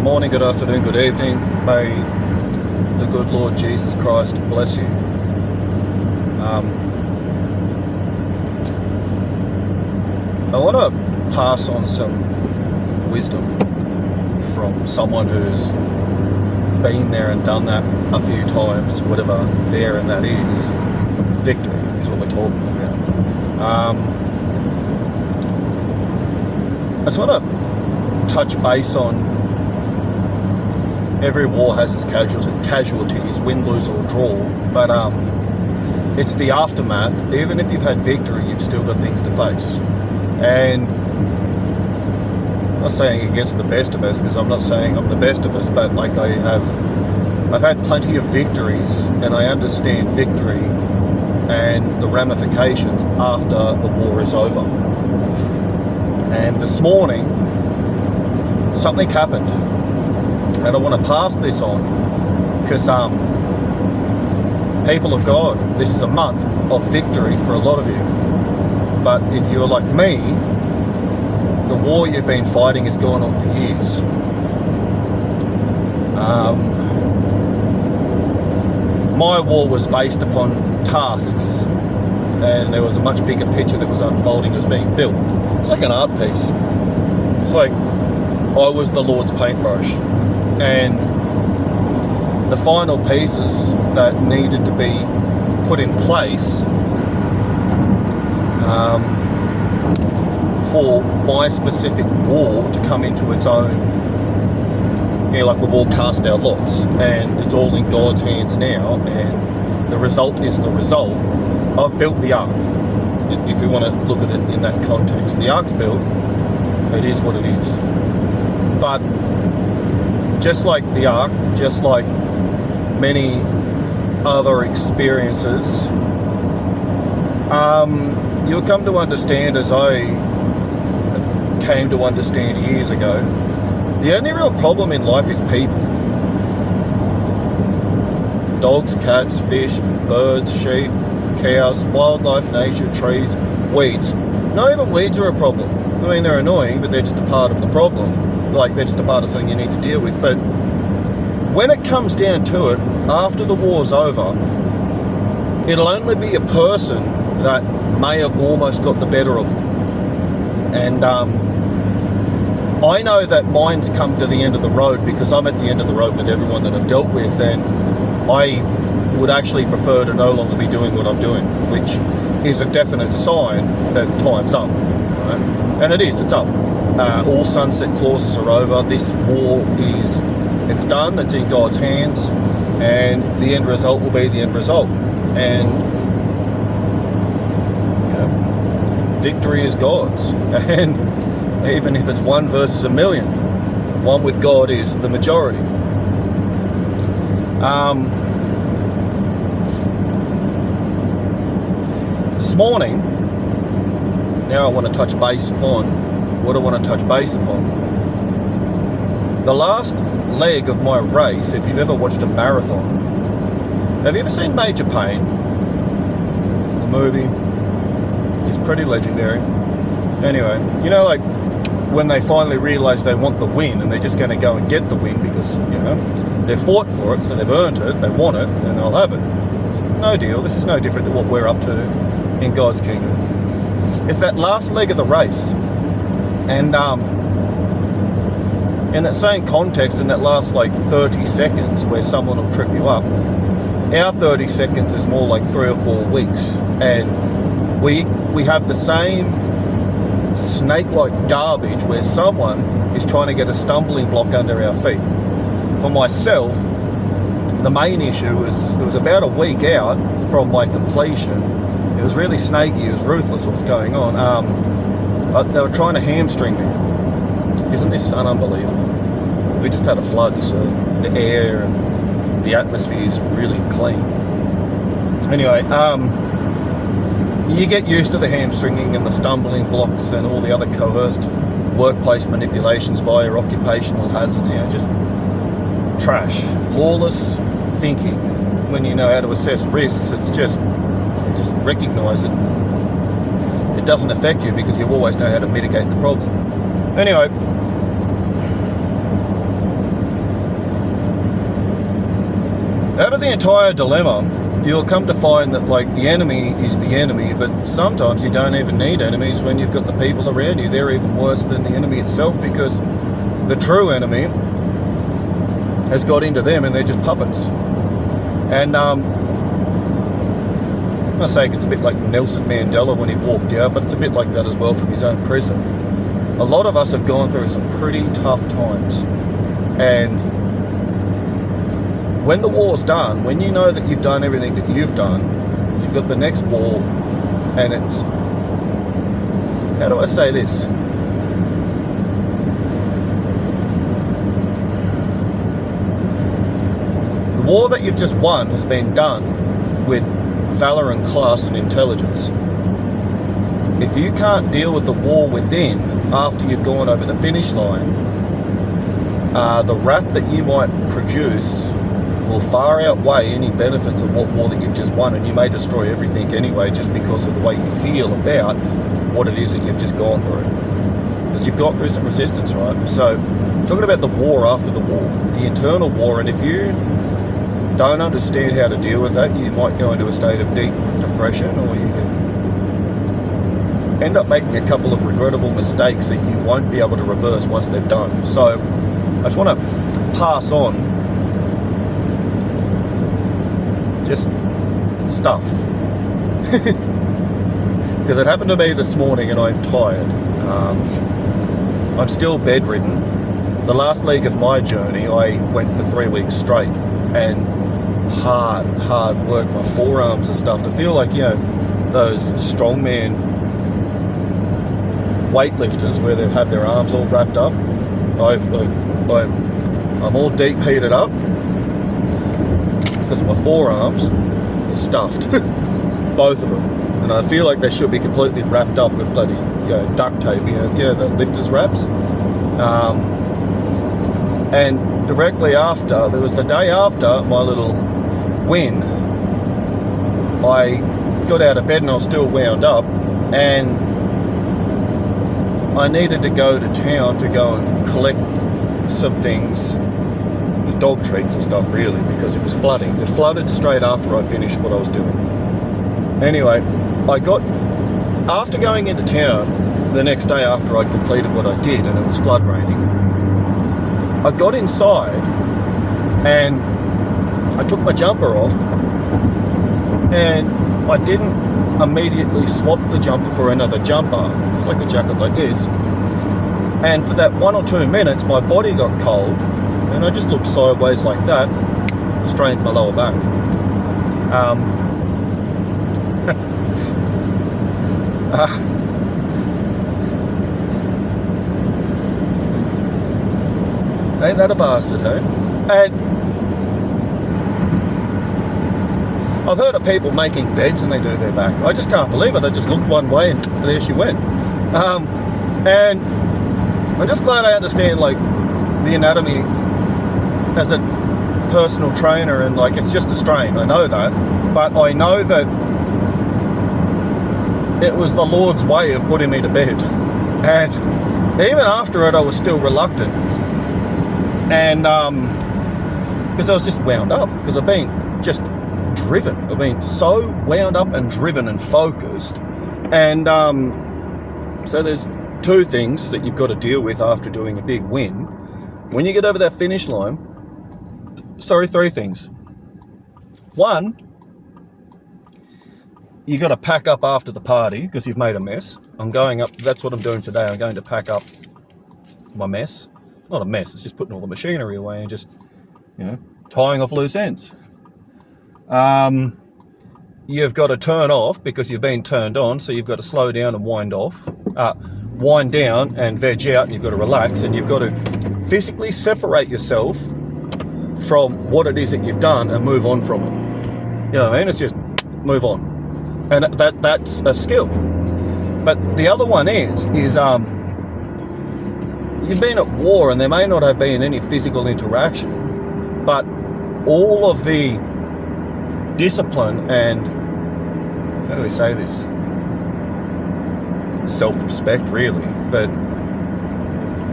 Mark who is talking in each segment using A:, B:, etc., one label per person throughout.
A: morning, good afternoon, good evening. May the good Lord Jesus Christ bless you. I want to pass on some wisdom from someone who's been there and done that a few times, whatever there and that is. Victory is what we're talking about. I just want to touch base on every war has its casualties, win, lose or draw, but it's the aftermath. Even if you've had victory, you've still got things to face. And I'm not saying against the best of us, because I'm not saying I'm the best of us, but like I've had plenty of victories, and I understand victory and the ramifications after the war is over. And this morning, something happened, and I want to pass this on, because people of God, this is a month of victory for a lot of you. But if you're like me, the war you've been fighting has gone on for years. My war was based upon tasks, and there was a much bigger picture that was unfolding, was being built. It's like an art piece. It's like I was the Lord's paintbrush, and the final pieces that needed to be put in place for my specific war to come into its own. Like we've all cast our lots, and it's all in God's hands now, and the result is the result. I've built the ark, if we want to look at it in that context. The ark's built, it is what it is. But just like the ark, just like many other experiences, you'll come to understand, as I came to understand years ago, the only real problem in life is people. Dogs, cats, fish, birds, sheep, cows, wildlife, nature, trees, weeds. Not even weeds are a problem. I mean, they're annoying, but they're just a part of the problem. Like, they're just a part of something you need to deal with. But when it comes down to it, after the war's over, it'll only be a person that may have almost got the better of them. And I know that mine's come to the end of the road, because I'm at the end of the road with everyone that I've dealt with, and I would actually prefer to no longer be doing what I'm doing, which is a definite sign that time's up, right? And it's up. All sunset clauses are over. This war it's done, it's in God's hands, and the end result will be the end result. And victory is God's, and even if it's one versus a million, one with God is the majority. This morning, now I want to touch base upon what I want to touch base upon. The last leg of my race, if you've ever watched a marathon, have you ever seen Major Payne? The movie is pretty legendary. Anyway, like when they finally realise they want the win, and they're just going to go and get the win because, they've fought for it, so they've earned it, they want it, and they'll have it. No deal. This is no different to what we're up to in God's kingdom. It's that last leg of the race. And in that same context, in that last 30 seconds where someone will trip you up, our 30 seconds is more like 3 or 4 weeks. And we have the same snake-like garbage where someone is trying to get a stumbling block under our feet. For myself, the main issue was, it was about a week out from my completion. It was really snaky, it was ruthless what was going on. They were trying to hamstring me. Isn't this sun unbelievable? We just had a flood, so the air and the atmosphere is really clean. Anyway, you get used to the hamstringing and the stumbling blocks and all the other coerced workplace manipulations via occupational hazards, just trash, lawless thinking. When you know how to assess risks, it's just recognise it. It doesn't affect you because you always know how to mitigate the problem. Anyway, Out of the entire dilemma, you'll come to find that like the enemy is the enemy, but sometimes you don't even need enemies when you've got the people around you. They're even worse than the enemy itself, because the true enemy has got into them and they're just puppets. And I'm not saying it's a bit like Nelson Mandela when he walked out, but it's a bit like that as well from his own prison. A lot of us have gone through some pretty tough times, and when the war's done, when you know that you've done everything that you've done, you've got the next war, and it's, how do I say this? The war that you've just won has been done with valor and class and intelligence. If you can't deal with the war within after you've gone over the finish line, the wrath that you might produce will far outweigh any benefits of what war that you've just won, and you may destroy everything anyway just because of the way you feel about what it is that you've just gone through. Because you've gone through some resistance, right? So, talking about the war after the war, the internal war, and if you don't understand how to deal with that, you might go into a state of deep depression, or you can end up making a couple of regrettable mistakes that you won't be able to reverse once they're done. So, I just want to pass on just stuff. Because it happened to me this morning and I'm tired. I'm still bedridden. The last leg of my journey, I went for 3 weeks straight, and hard work, my forearms and stuff, to feel like, you know, those strongman weightlifters where they have their arms all wrapped up. I'm all deep heated up because my forearms are stuffed, both of them, and I feel like they should be completely wrapped up with bloody, you know, duct tape, you know the lifters wraps. And directly after, there was the day after my little win, I got out of bed and I was still wound up, and I needed to go to town to go and collect some things, dog treats and stuff, really, because it was flooding. It flooded straight after I finished what I was doing. Anyway, after going into town the next day after I'd completed what I did and it was flood raining, I got inside and I took my jumper off, and I didn't immediately swap the jumper for another jumper. It's like a jacket like this. And for that 1 or 2 minutes, my body got cold, and I just looked sideways like that, strained my lower back. Ain't that a bastard, hey? And I've heard of people making beds and they do their back. I just can't believe it. I just looked one way and there she went. And I'm just glad I understand, like, the anatomy as a personal trainer, and like, it's just a strain. I know that, but I know that it was the Lord's way of putting me to bed. And even after it, I was still reluctant. And because I was just wound up, because I've been just driven. I've been so wound up and driven and focused. And so there's two things that you've got to deal with after doing a big win. When you get over that finish line, three things. One, you got to pack up after the party because you've made a mess. I'm going up, that's what I'm doing today. I'm going to pack up my mess. Not a mess, it's just putting all the machinery away and just, you know, tying off loose ends. You've got to turn off because you've been turned on, so you've got to slow down and wind down and veg out, and you've got to relax, and you've got to physically separate yourself from what it is that you've done and move on from it. You know what I mean? It's just move on. And that's a skill. But the other one is you've been at war and there may not have been any physical interaction, but all of the discipline and, how do we say this? Self-respect, really, but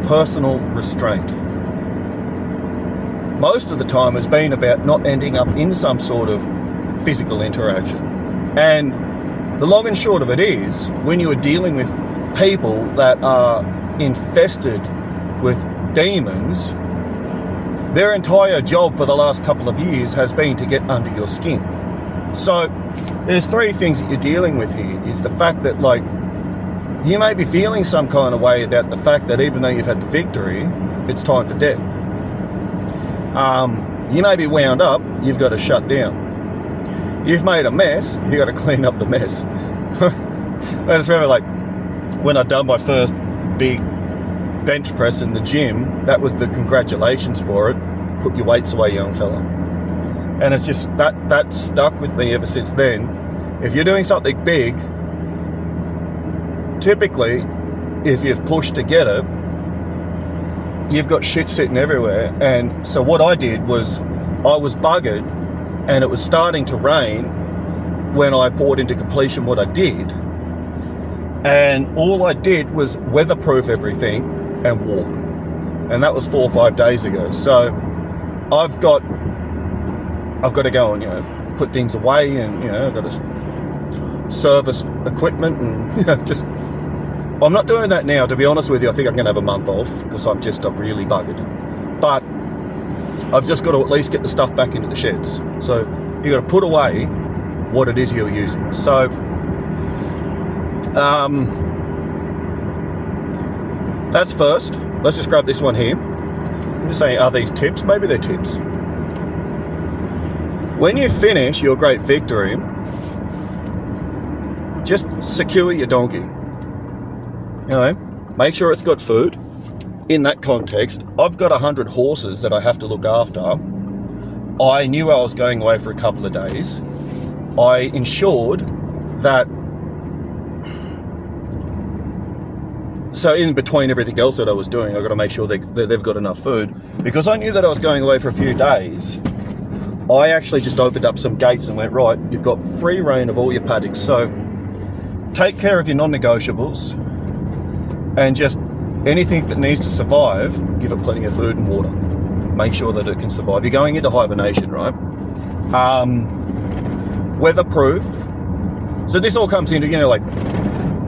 A: personal restraint most of the time has been about not ending up in some sort of physical interaction. And the long and short of it is, when you are dealing with people that are infested with demons, their entire job for the last couple of years has been to get under your skin. So there's three things that you're dealing with here. Is the fact that, like, you may be feeling some kind of way about the fact that even though you've had the victory, it's time for death. You may be wound up, you've got to shut down. You've made a mess, you've got to clean up the mess. I just remember, like, when I'd done my first big bench press in the gym, that was the congratulations for it. Put your weights away, young fella. And it's just, that stuck with me ever since then. If you're doing something big, typically, if you've pushed to get it, you've got shit sitting everywhere. And so what I did was, I was buggered, and it was starting to rain when I poured into completion what I did. And all I did was weatherproof everything and walk. And that was 4 or 5 days ago. So I've got to go and, put things away, and, I've got to service equipment, and, just, I'm not doing that now, to be honest with you. I think I'm going to have a month off because I'm really buggered. But I've just got to at least get the stuff back into the sheds. So you've got to put away what it is you're using. So, that's first. Let's just grab this one here. I'm just saying, are these tips? Maybe they're tips. When you finish your great victory, just secure your donkey. Make sure it's got food. In that context, I've got 100 horses that I have to look after. I knew I was going away for a couple of days. I ensured that, so in between everything else that I was doing, I've got to make sure they've got enough food. Because I knew that I was going away for a few days, I actually just opened up some gates and went, right, you've got free reign of all your paddocks. So take care of your non-negotiables, and just anything that needs to survive, give it plenty of food and water. Make sure that it can survive. You're going into hibernation, right? Weatherproof. So this all comes into, like,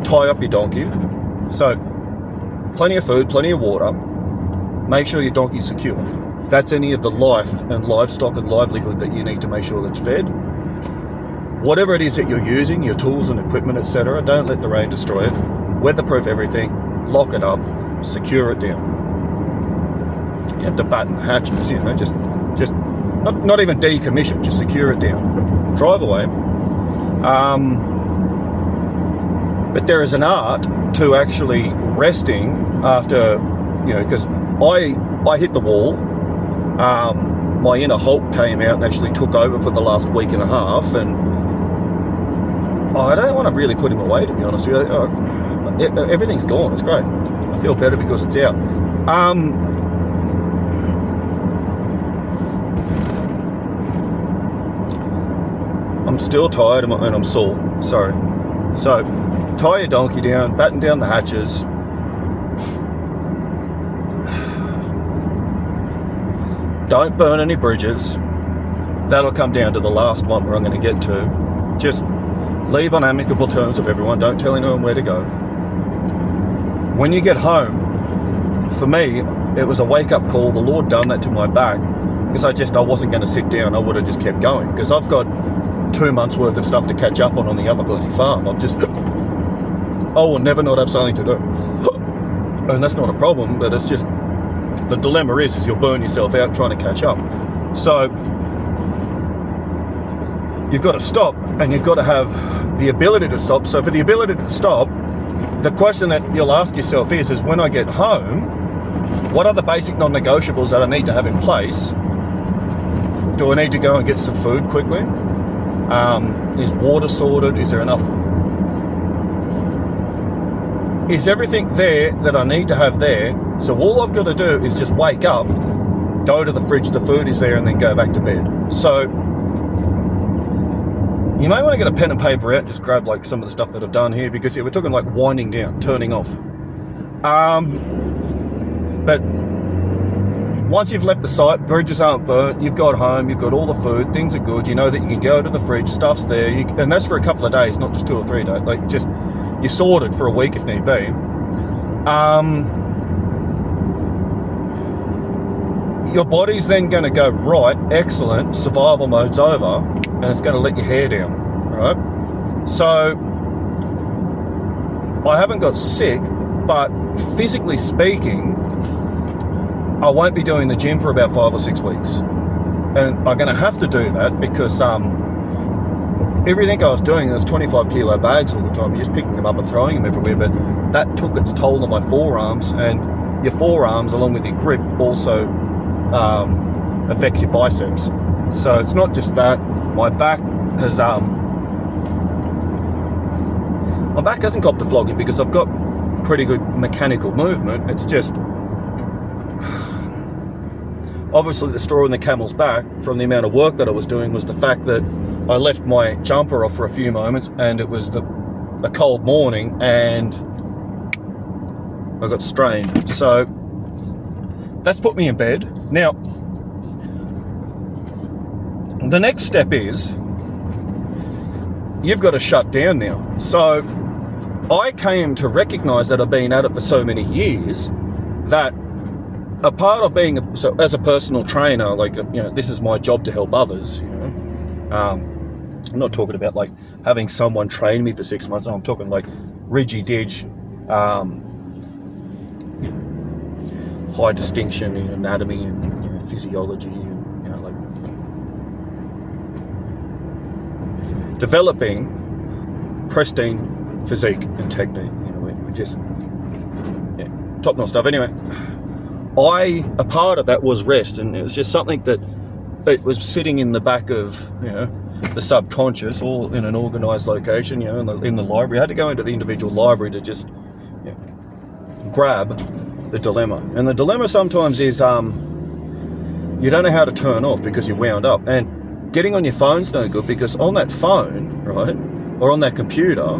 A: tie up your donkey. So plenty of food, plenty of water. Make sure your donkey's secure. That's any of the life and livestock and livelihood that you need to make sure that's fed. Whatever it is that you're using, your tools and equipment, etc., don't let the rain destroy it. Weatherproof everything. Lock it up, secure it down. You have to batten hatches, just not even decommission, just secure it down. Drive away. But there is an art to actually resting after, because I hit the wall. My inner Hulk came out and actually took over for the last week and a half, and I don't want to really put him away, to be honest with you. Everything's gone. It's great. I feel better because it's out. I'm still tired and I'm sore. Sorry. So, tie your donkey down, batten down the hatches. Don't burn any bridges. That'll come down to the last one where I'm going to get to. Just leave on amicable terms with everyone. Don't tell anyone where to go. When you get home, for me, it was a wake-up call. The Lord done that to my back, because I wasn't going to sit down. I would have just kept going, because I've got 2 months worth of stuff to catch up on the other bloody farm. I will never not have something to do. And that's not a problem, but it's just, the dilemma is you'll burn yourself out trying to catch up. So you've got to stop, and you've got to have the ability to stop. So for the ability to stop, the question that you'll ask yourself is when I get home, what are the basic non-negotiables that I need to have in place? Do I need to go and get some food quickly? Is water sorted? Is there enough? Is everything there that I need to have there? So all I've got to do is just wake up, go to the fridge, the food is there, and then go back to bed. So you may want to get a pen and paper out and just grab like some of the stuff that I've done here, because we're talking like winding down, turning off. But once you've left the site, bridges aren't burnt, you've got home, you've got all the food, things are good, you know that you can go to the fridge, stuff's there, and that's for a couple of days, not just 2 or 3 days. Like, just, you're sorted for a week if need be. Your body's then going to go, right, excellent, survival mode's over, and it's going to let your hair down, right? So, I haven't got sick, but physically speaking, I won't be doing the gym for about 5 or 6 weeks. And I'm going to have to do that because everything I was doing, there's 25 kilo bags all the time, you're just picking them up and throwing them everywhere, but that took its toll on my forearms, and your forearms, along with your grip, also affects your biceps. So it's not just that. My back has my back hasn't copped a flogging because I've got pretty good mechanical movement. It's just obviously the straw in the camel's back from the amount of work that I was doing was the fact that I left my jumper off for a few moments, and it was a cold morning and I got strained. So that's put me in bed. Now, the next step is you've got to shut down now. So I came to recognize that I've been at it for so many years that a part of being as a personal trainer, like, this is my job to help others, I'm not talking about like having someone train me for 6 months. I'm talking like ridgy-dig, high distinction in anatomy and physiology, and like developing pristine physique and technique. We just top-notch stuff. Anyway, a part of that was rest, and it was just something that it was sitting in the back of the subconscious, or in an organised location, in the library. I had to go into the individual library to just grab the dilemma. And the dilemma sometimes is you don't know how to turn off because you're wound up. And getting on your phone's no good, because on that phone, right, or on that computer,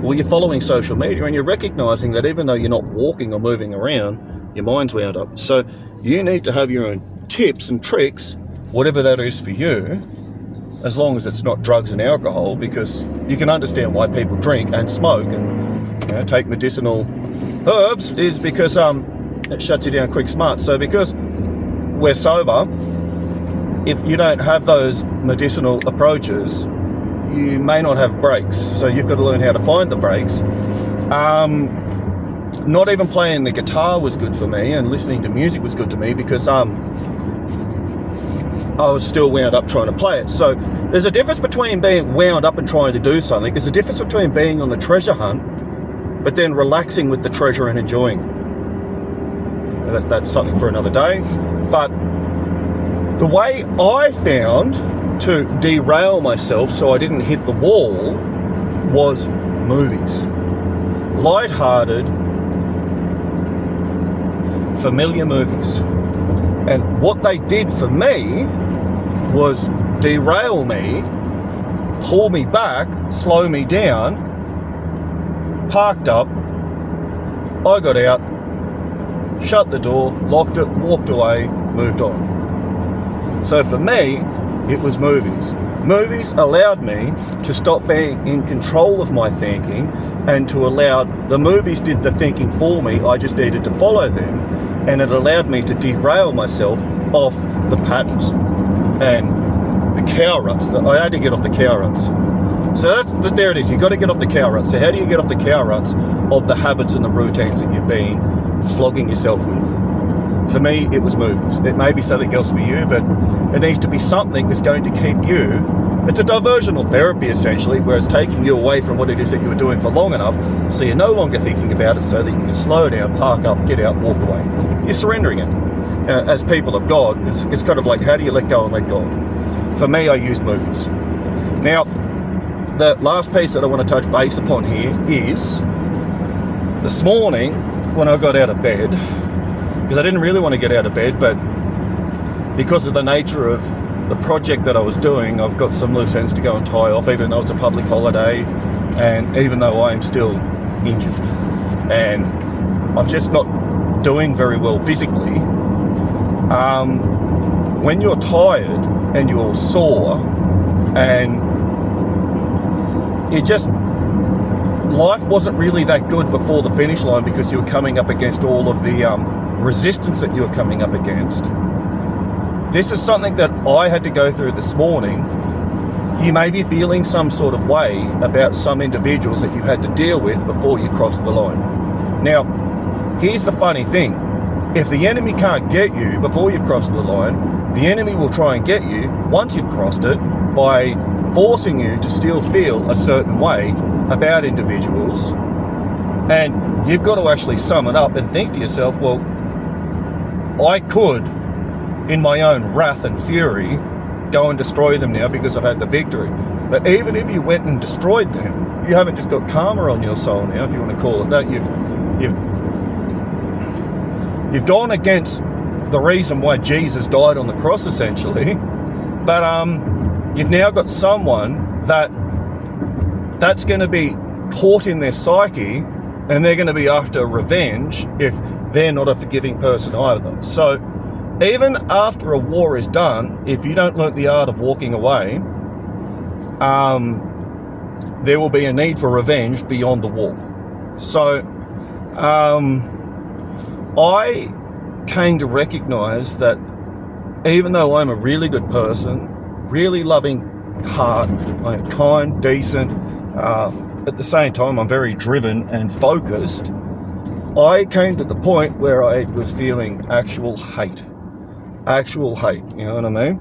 A: well, you're following social media and you're recognising that even though you're not walking or moving around, your mind's wound up. So you need to have your own tips and tricks, whatever that is for you, as long as it's not drugs and alcohol, because you can understand why people drink and smoke and take medicinal herbs, is because it shuts you down quick smart. So because we're sober, if you don't have those medicinal approaches, you may not have breaks. So you've got to learn how to find the breaks. Not even playing the guitar was good for me, and listening to music was good to me, because I was still wound up trying to play it. So there's a difference between being wound up and trying to do something. There's a difference between being on the treasure hunt but then relaxing with the treasure and enjoying it. That's something for another day. But the way I found to derail myself so I didn't hit the wall was movies. Light-hearted, familiar movies. And what they did for me was derail me, pull me back, slow me down. Parked up, I got out, shut the door, locked it, walked away, moved on. So for me, it was movies. Movies allowed me to stop being in control of my thinking, and to allow the movies did the thinking for me. I just needed to follow them, and it allowed me to derail myself off the patterns and the cow ruts. I had to get off the cow ruts. So there it is. You've got to get off the cow ruts. So how do you get off the cow ruts of the habits and the routines that you've been flogging yourself with? For me, it was movies. It may be something else for you, but it needs to be something that's going to keep you. It's a diversional therapy, essentially, where it's taking you away from what it is that you were doing for long enough, so you're no longer thinking about it, so that you can slow down, park up, get out, walk away. You're surrendering it. As people of God, it's kind of like, how do you let go and let God? For me, I used movies. Now, the last piece that I want to touch base upon here is this morning when I got out of bed, because I didn't really want to get out of bed, but because of the nature of the project that I was doing, I've got some loose ends to go and tie off, even though it's a public holiday, and even though I am still injured and I'm just not doing very well physically. When you're tired and you're sore and life wasn't really that good before the finish line because you were coming up against all of the resistance that you were coming up against. This is something that I had to go through this morning. You may be feeling some sort of way about some individuals that you had to deal with before you crossed the line. Now, here's the funny thing. If the enemy can't get you before you've crossed the line, the enemy will try and get you once you've crossed it by forcing you to still feel a certain way about individuals. And you've got to actually sum it up and think to yourself, well, I could, in my own wrath and fury, go and destroy them now because I've had the victory. But even if you went and destroyed them, you haven't just got karma on your soul now, if you want to call it that. You've gone against the reason why Jesus died on the cross, essentially. But you've now got someone that's going to be caught in their psyche, and they're going to be after revenge if they're not a forgiving person either. So even after a war is done, if you don't learn the art of walking away, there will be a need for revenge beyond the war. So I came to recognize that even though I'm a really good person, really loving heart, I'm kind, decent, at the same time I'm very driven and focused, I came to the point where I was feeling actual hate, you know what I mean?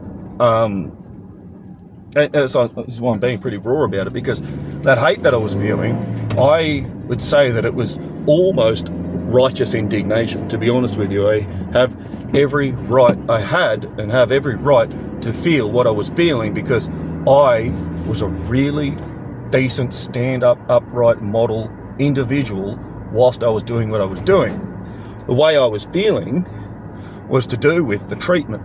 A: And this is why I'm being pretty raw about it, because that hate that I was feeling, I would say that it was almost righteous indignation. To be honest with you, I had every right to feel what I was feeling, because I was a really decent, stand-up, upright model individual whilst I was doing what I was doing. The way I was feeling was to do with the treatment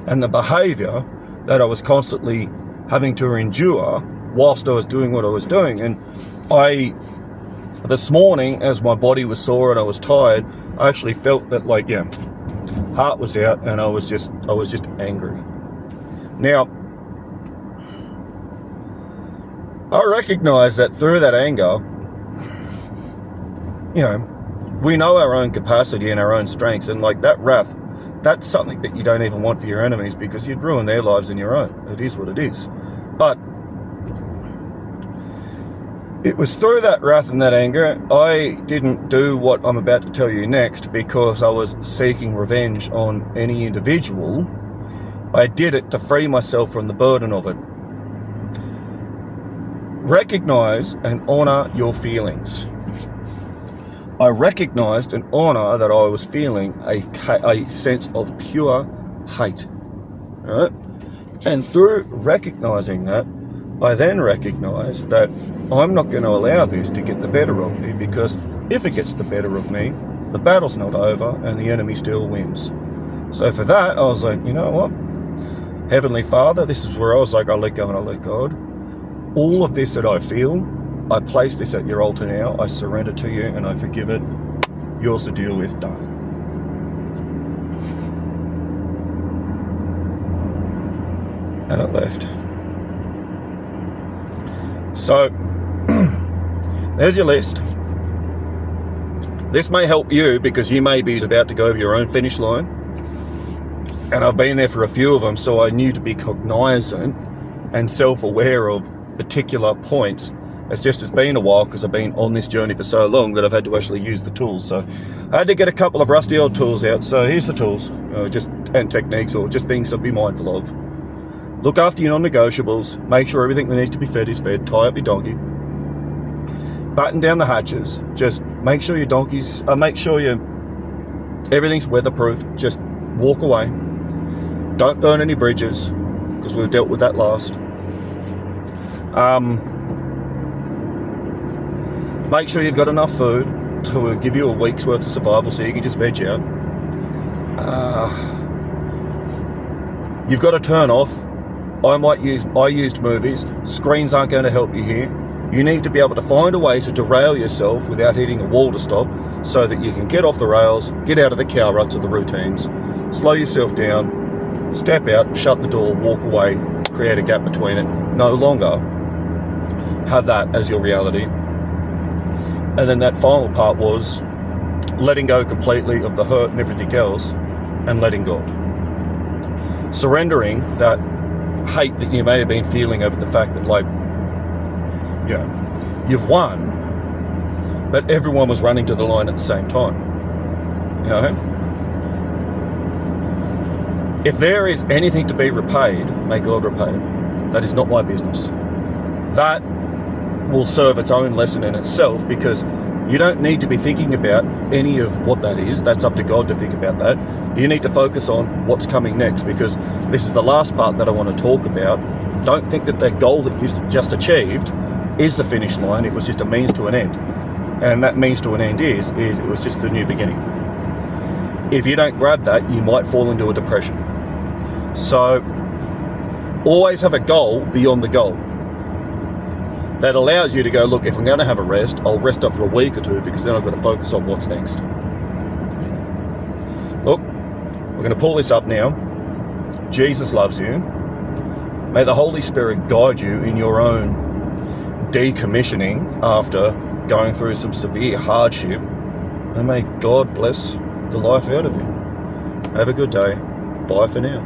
A: and the behaviour that I was constantly having to endure whilst I was doing what I was doing. And this morning, as my body was sore and I was tired, I actually felt that, heart was out, and I was just angry. Now, I recognise that through that anger, we know our own capacity and our own strengths, and that wrath, that's something that you don't even want for your enemies, because you'd ruin their lives and your own. It is what it is. But it was through that wrath and that anger, I didn't do what I'm about to tell you next because I was seeking revenge on any individual. I did it to free myself from the burden of it. Recognise and honour your feelings. I recognised and honour that I was feeling a sense of pure hate. Right? And through recognising that, I then recognised that I'm not going to allow this to get the better of me, because if it gets the better of me, the battle's not over and the enemy still wins. So for that, I was like, you know what? Heavenly Father, this is where I was like, I let go and I let God. All of this that I feel, I place this at your altar now. I surrender to you and I forgive it. Yours to deal with, done. And it left. So, there's your list. This may help you, because you may be about to go over your own finish line. And I've been there for a few of them, so I knew to be cognizant and self-aware of particular points. It's been a while, because I've been on this journey for so long that I've had to actually use the tools. So I had to get a couple of rusty old tools out. So here's the tools, and techniques, or just things to be mindful of. Look after your non-negotiables. Make sure everything that needs to be fed is fed. Tie up your donkey. Batten down the hatches. Just make sure your donkeys, everything's weatherproof. Just walk away. Don't burn any bridges, because we've dealt with that last. Make sure you've got enough food to give you a week's worth of survival, so you can just veg out. You've got to turn off. I used movies. Screens aren't going to help you here. You need to be able to find a way to derail yourself without hitting a wall to stop, so that you can get off the rails, get out of the cow ruts of the routines, slow yourself down, step out, shut the door, walk away, create a gap between it. No longer have that as your reality. And then that final part was letting go completely of the hurt and everything else and letting God. Surrendering that hate that you may have been feeling over the fact that, like, you know, you've won, but everyone was running to the line at the same time. You know? If there is anything to be repaid, may God repay it. That is not my business. That will serve its own lesson in itself, because you don't need to be thinking about any of what that is. That's up to God to think about that. You need to focus on what's coming next, because this is the last part that I want to talk about. Don't think that the goal that you just achieved is the finish line. It was just a means to an end. And that means to an end is it was just the new beginning. If you don't grab that, you might fall into a depression. So always have a goal beyond the goal. That allows you to go, look, if I'm going to have a rest, I'll rest up for a week or two, because then I've got to focus on what's next. Look, we're going to pull this up now. Jesus loves you. May the Holy Spirit guide you in your own decommissioning after going through some severe hardship. And may God bless the life out of you. Have a good day. Bye for now.